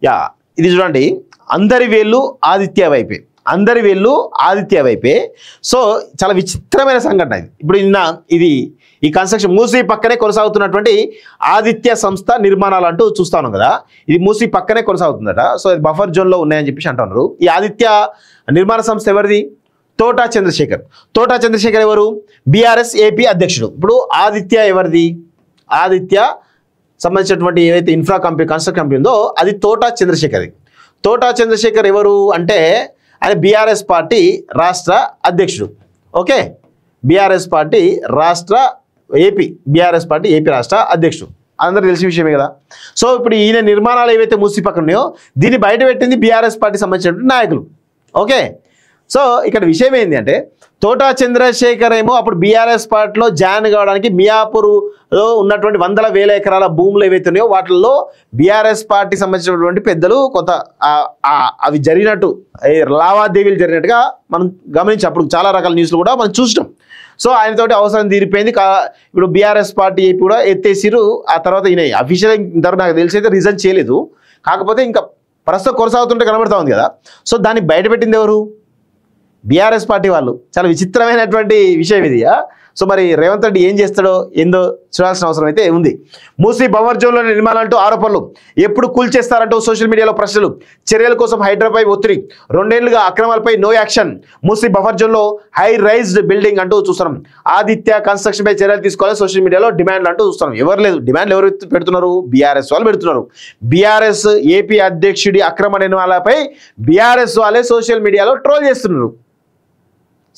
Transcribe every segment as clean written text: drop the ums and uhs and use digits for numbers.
Yeah ఇది చూడండి, అందరి వేళ్ళు ఆదిత్య వైపే, అందరి వేళ్ళు ఆదిత్య వైపే. సో చాలా విచిత్రమైన సంఘటన ఇది. ఇప్పుడు ఇది ఈ కన్స్ట్రక్షన్ మూసీ పక్కనే కొనసాగుతున్నటువంటి ఆదిత్య సంస్థ నిర్మాణాలు అంటూ చూస్తా ఉన్నాం కదా, ఇది మూసీ పక్కనే కొనసాగుతుందట. సో ఇది బఫర్ జోన్లో ఉన్నాయని చెప్పేసి అంటున్నారు. ఈ ఆదిత్య నిర్మాణ సంస్థ ఎవరిది? తోటా చంద్రశేఖర్. తోటా చంద్రశేఖర్ ఎవరు? బీఆర్ఎస్ ఏపీ అధ్యక్షుడు. ఇప్పుడు ఆదిత్య ఎవరిది? ఆదిత్య సంబంధించినటువంటి ఏవైతే ఇన్ఫ్రా కంపెనీ కన్స్ట్రక్షన్ కంపెనీ ఉందో అది తోటా చంద్రశేఖర్. తోటా చంద్రశేఖర్ ఎవరు అంటే ఆయన బీఆర్ఎస్ పార్టీ రాష్ట్ర అధ్యక్షుడు. ఓకే, బీఆర్ఎస్ పార్టీ రాష్ట్ర బీఆర్ఎస్ పార్టీ ఏపీ రాష్ట్ర అధ్యక్షుడు, అందరూ తెలిసిన విషయమే కదా. సో ఇప్పుడు ఈయన నిర్మాణాలు ఏవైతే మూసి పక్కన ఉన్నాయో దీన్ని బయట పెట్టింది బీఆర్ఎస్ పార్టీ సంబంధించినటువంటి నాయకులు. ఓకే, సో ఇక్కడ విషయం ఏంటి అంటే తోటా చంద్రశేఖర్ ఏమో అప్పుడు బీఆర్ఎస్ పార్టీలో జాయిన్ కావడానికి మియాపూర్లో ఉన్నటువంటి వందల వేల ఎకరాల భూములు ఏవైతే ఉన్నాయో వాటిల్లో బీఆర్ఎస్ పార్టీ సంబంధించినటువంటి పెద్దలు కొంత అవి జరిగినట్టు లావాదేవీలు జరిగినట్టుగా మనం గమనించి అప్పుడు చాలా రకాల న్యూస్లు కూడా మనం చూసినాం. సో ఆయనతోటి అవసరం తీరిపోయింది. ఇప్పుడు బీఆర్ఎస్ పార్టీ కూడా ఎత్తేసిరు. ఆ తర్వాత ఈయన అఫీషియల్ ఇంతవరకు నాకు తెలిసి అయితే రిజైన్ చేయలేదు, కాకపోతే ఇంకా ప్రస్తుతం కొనసాగుతుంటే కనబడతా ఉంది కదా. సో దాన్ని బయటపెట్టింది ఎవరు? బీఆర్ఎస్ పార్టీ వాళ్ళు. చాలా విచిత్రమైనటువంటి విషయం ఇది. సో మరి రేవంత్ రెడ్డి ఏం చేస్తాడో ఏందో చూడాల్సిన అవసరం అయితే ఉంది. మూసీ బఫర్ జోన్లో నిర్మాణాలంటూ ఆరోపణలు, ఎప్పుడు కూల్చేస్తారంటూ సోషల్ మీడియాలో ప్రశ్నలు, చర్యల కోసం హైడ్రాపై ఒత్తిడి, 2 ఏళ్లుగా అక్రమాలపై నో యాక్షన్, మూసీ బఫర్ జోన్లో హై రైజ్డ్ బిల్డింగ్ అంటూ చూస్తున్నాం. ఆదిత్య కన్స్ట్రక్షన్ పై చర్యలు తీసుకోవాలి సోషల్ మీడియాలో డిమాండ్లు అంటూ చూస్తున్నాం. ఎవరు లేదు, డిమాండ్లు ఎవరు పెడుతున్నారు? బీఆర్ఎస్ వాళ్ళు పెడుతున్నారు. బీఆర్ఎస్ ఏపీ అధ్యక్షుడి అక్రమ నిర్మాణాలపై బీఆర్ఎస్ వాళ్ళే సోషల్ మీడియాలో ట్రోల్ చేస్తున్నారు.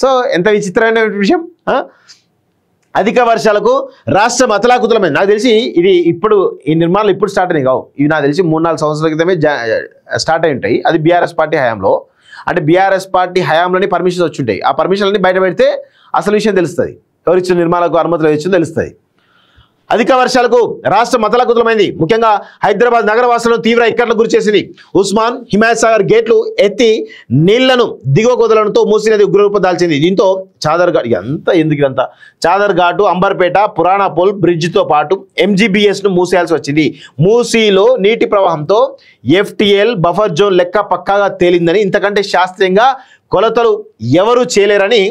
సో ఎంత విచిత్రమైన విషయం. అధిక వర్షాలకు రాష్ట్రం అతలాకుతలమైంది. నాకు తెలిసి ఇది ఇప్పుడు ఈ నిర్మాణాలు ఇప్పుడు స్టార్ట్ అయినాయి కావు, ఇవి నాకు తెలిసి 3-4 సంవత్సరాల క్రితమే స్టార్ట్ అయి ఉంటాయి. అది బీఆర్ఎస్ పార్టీ హయాంలో, అంటే బీఆర్ఎస్ పార్టీ హయాంలోనే పర్మిషన్స్ వచ్చి ఉంటాయి. ఆ పర్మిషన్లన్నీ బయట పెడితే అసలు విషయం తెలుస్తుంది, ఎవరిచ్చిన నిర్మాణాలకు అనుమతులు ఇచ్చిందో తెలుస్తుంది. అధిక వర్షాలకు రాష్ట్రం అతలాకుతలమైంది. ముఖ్యంగా హైదరాబాద్ నగర వాసులను తీవ్ర ఇక్కట్లకు గురిచేసింది. ఉస్మాన్ హిమాయత్ సాగర్ గేట్లు ఎత్తి నీళ్లను దిగువ కొదలడంతో మూసీ నది ఉగ్రరూపం దాల్చింది. దీంతో చాదర్ఘాట్ ఇదంతా చాదర్ఘాటు, అంబర్పేట, పురాణాపోల్ బ్రిడ్జితో పాటు ఎంజీబీఎస్ను మూసేయాల్సి వచ్చింది. మూసీలో నీటి ప్రవాహంతో ఎఫ్టీఎల్ బఫర్ జోన్ లెక్క పక్కాగా తేలిందని, ఇంతకంటే శాస్త్రీయంగా కొలతలు ఎవరూ చేయలేరని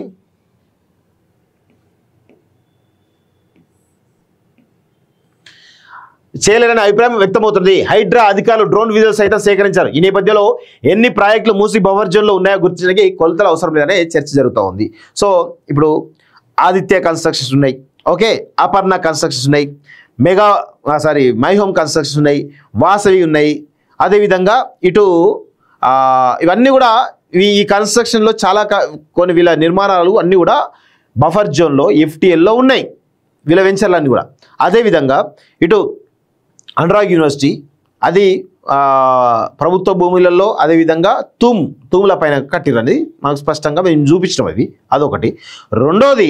అభిప్రాయం వ్యక్తమవుతుంది. హైడ్రా అధికారులు డ్రోన్ విజువల్ సైతం సేకరించారు. ఈ నేపథ్యంలో ఎన్ని ప్రాజెక్టులు మూసీ బఫర్ జోన్లో ఉన్నాయో గుర్తించడానికి కొలతలు అవసరం లేదనే చర్చ జరుగుతూ ఉంది. సో ఇప్పుడు ఆదిత్య కన్స్ట్రక్షన్స్ ఉన్నాయి, ఓకే, అపర్ణ కన్స్ట్రక్షన్స్ ఉన్నాయి, మై హోమ్ కన్స్ట్రక్షన్స్ ఉన్నాయి, వాసవి ఉన్నాయి. అదేవిధంగా ఇటు ఇవన్నీ కూడా ఈ కన్స్ట్రక్షన్లో చాలా కొన్ని వీళ్ళ నిర్మాణాలు అన్నీ కూడా బఫర్ జోన్లో ఎఫ్టీఎల్లో ఉన్నాయి, వీళ్ళ వెంచర్లు అన్నీ కూడా. అదేవిధంగా ఇటు అనురాగ్ యూనివర్సిటీ అది ప్రభుత్వ భూములలో, అదేవిధంగా తూముల పైన కట్టిరని మనకు స్పష్టంగా మేము చూపించడం అదొకటి. రెండోది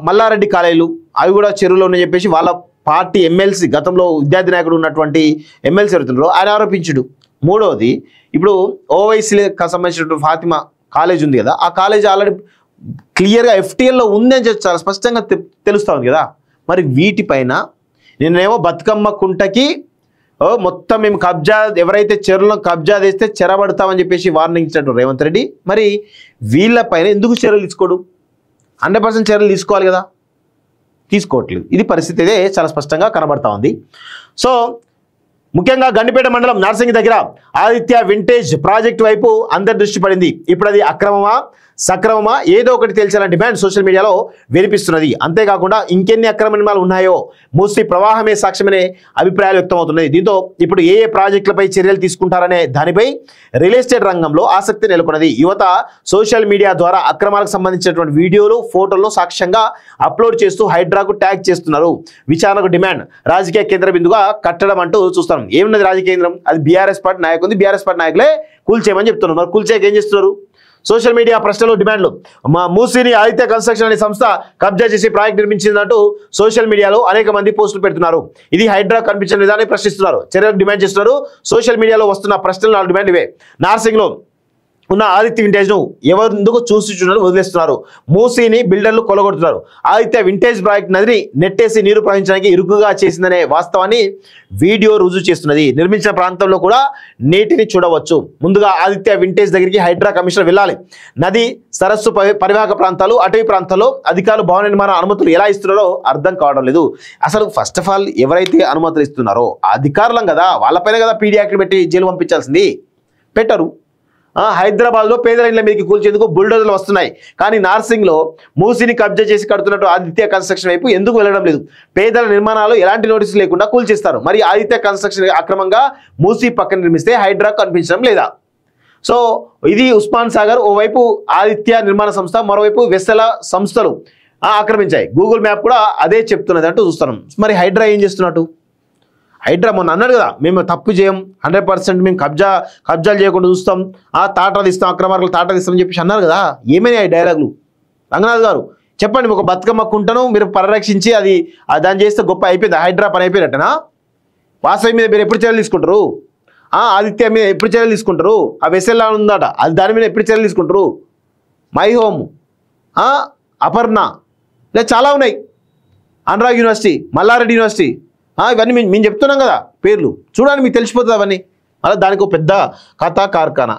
మల్లారెడ్డి కాలేజీలు అవి కూడా చెరువులో ఉన్నాయని చెప్పేసి వాళ్ళ పార్టీ ఎమ్మెల్సీ, గతంలో విద్యార్థి నాయకుడు ఉన్నటువంటి ఎమ్మెల్సీ ఎవరుతున్నారో ఆయన ఆరోపించుడు. మూడోది ఇప్పుడు ఓవైసీకి సంబంధించినటువంటి ఫాతిమా కాలేజ్ ఉంది కదా, ఆ కాలేజ్ ఆల్రెడీ క్లియర్గా ఎఫ్టీఎల్లో ఉంది అని చెప్పి చాలా స్పష్టంగా తెలుస్తూ ఉంది కదా. మరి వీటిపైన నిన్నేమో బతుకమ్మ కుంటకి మొత్తం మేము కబ్జా, ఎవరైతే చెరువులను కబ్జా చేస్తే చెరబడతామని చెప్పేసి వార్నింగ్ ఇచ్చినట్టు రేవంత్ రెడ్డి, మరి వీళ్ళపైన ఎందుకు చర్యలు తీసుకోడు? 100% చర్యలు తీసుకోవాలి కదా, తీసుకోవట్లేదు. ఇది పరిస్థితి అయితే చాలా స్పష్టంగా కనబడతా ఉంది. సో ముఖ్యంగా గండిపేట మండలం నార్సింగి దగ్గర ఆదిత్య వింటేజ్ ప్రాజెక్టు వైపు అందరి దృష్టి పడింది. ఇప్పుడు అది అక్రమమా సక్రమమా ఏదో ఒకటి తెలిసిన డిమాండ్ సోషల్ మీడియాలో వినిపిస్తున్నది. అంతేకాకుండా ఇంకెన్ని అక్రమ నిర్మాణాలు ఉన్నాయో మూసీ ప్రవాహమే సాక్ష్యమనే అభిప్రాయాలు వ్యక్తమవుతున్నాయి. దీంతో ఇప్పుడు ఏ ప్రాజెక్టులపై చర్యలు తీసుకుంటారనే దానిపై రియల్ ఎస్టేట్ రంగంలో ఆసక్తి నెలకొన్నది. యువత సోషల్ మీడియా ద్వారా అక్రమాలకు సంబంధించినటువంటి వీడియోలు, ఫోటోలను సాక్ష్యంగా అప్లోడ్ చేస్తూ హైడ్రాకు ట్యాగ్ చేస్తున్నారు. విచారణకు డిమాండ్ రాజకీయ కేంద్ర బిందుగా కట్టడం అంటూ చూస్తాం. ఏమున్నది రాజకీయ కేంద్రం? అది బీఆర్ఎస్ పార్టీ నాయకు ఉంది, బీఆర్ఎస్ పార్టీ నాయకులే కూల్చేయమని చెప్తున్నారు. మరి కూల్చేయక ఏం చేస్తున్నారు? సోషల్ మీడియా ప్రశ్నలు, డిమాండ్లు. మూసీని ఆదిత్య కన్స్ట్రక్షన్ అనే సంస్థ కబ్జా చేసి ప్రాజెక్ట్ నిర్మించిందంటూ సోషల్ మీడియాలో అనేక మంది పోస్టులు పెడుతున్నారు. ఇది హైడ్రా కనిపించిన విధానాన్ని ప్రశ్నిస్తున్నారు, చర్యలకు డిమాండ్ చేస్తున్నారు. సోషల్ మీడియాలో వస్తున్న ప్రశ్నలు 4 డిమాండ్ ఇవే. నార్సింగ్లో ఉన్న ఆదిత్య వింటేజ్ను ఎవరెందుకు చూస్తున్నారు వదిలేస్తున్నారు. మూసీని బిల్డర్లు కొలగొడుతున్నారు. ఆదిత్య వింటేజ్ ప్రాజెక్ట్ నదిని నెట్టేసి నీరు ప్రవహించడానికి ఇరుకుగా చేసిందనే వాస్తవాన్ని వీడియో రుజువు చేస్తున్నది. నిర్మించిన ప్రాంతంలో కూడా నీటిని చూడవచ్చు. ముందుగా ఆదిత్య వింటేజ్ దగ్గరికి హైడ్రా కమిషనర్ వెళ్ళాలి. నది సరస్సు పరివాహక ప్రాంతాలు అటవీ ప్రాంతాల్లో అధికారులు భవన నిర్మాణ అనుమతులు ఎలా ఇస్తున్నారో అర్థం కావడం లేదు. అసలు ఫస్ట్ ఆఫ్ ఆల్ ఎవరైతే అనుమతులు ఇస్తున్నారో అధికారులం కదా, వాళ్ళపైన కదా పీడీ యాక్ట్ పెట్టి జైలు పంపించాల్సింది. పెట్టరు. హైదరాబాద్లో పేదల ఇళ్ల మీదకి కూల్చేందుకు బుల్డోజర్లు వస్తున్నాయి. కానీ నార్సింగ్లో మూసీని కబ్జా చేసి కడుతున్నట్టు ఆదిత్య కన్స్ట్రక్షన్ వైపు ఎందుకు వెళ్ళడం లేదు? పేదల నిర్మాణాలు ఎలాంటి నోటీసులు లేకుండా కూల్చేస్తారు. మరి ఆదిత్య కన్స్ట్రక్షన్ అక్రమంగా మూసీ పక్కన నిర్మిస్తే హైడ్రా కనిపించడం లేదా? సో ఇది ఉస్మాన్ సాగర్, ఓవైపు ఆదిత్య నిర్మాణ సంస్థ, మరోవైపు వెస్సెల సంస్థలు ఆక్రమించాయి. గూగుల్ మ్యాప్ కూడా అదే చెప్తున్నది అంటూ చూస్తున్నాం. మరి హైడ్రా ఏం చేస్తున్నట్టు? హైడ్రా మొన్న అన్నాడు కదా, మేము తప్పు చేయం, 100% మేము కబ్జాలు చేయకుండా చూస్తాం, తాటలు ఇస్తాం, అక్రమార్కులు తాటలు ఇస్తామని చెప్పేసి అన్నారు కదా. ఏమైనా ఈ డైలాగులు? రంగనాథ్ గారు చెప్పండి. ఒక బతుకమ్మ కుంటను మీరు పరిరక్షించి అది దాన్ని చేస్తే గొప్ప అయిపోయింది, హైడ్రా పని అయిపోయినట్టనా? వాసవి మీద మీరు ఎప్పుడు చర్యలు తీసుకుంటారు? ఆదిత్య మీద ఎప్పుడు చర్యలు తీసుకుంటారు? ఆ వెసెల్లా ఉందట, అది దాని మీద ఎప్పుడు చర్యలు తీసుకుంటారు? మై హోమ్, అపర్ణ, ఇలా చాలా ఉన్నాయి. అనురాగ్ యూనివర్సిటీ, మల్లారెడ్డి యూనివర్సిటీ, ఇవన్నీ మేము చెప్తున్నాం కదా పేర్లు. చూడండి, మీకు తెలిసిపోతుంది అవన్నీ. అలా దానికి ఒక పెద్ద కథ కార్ఖానా.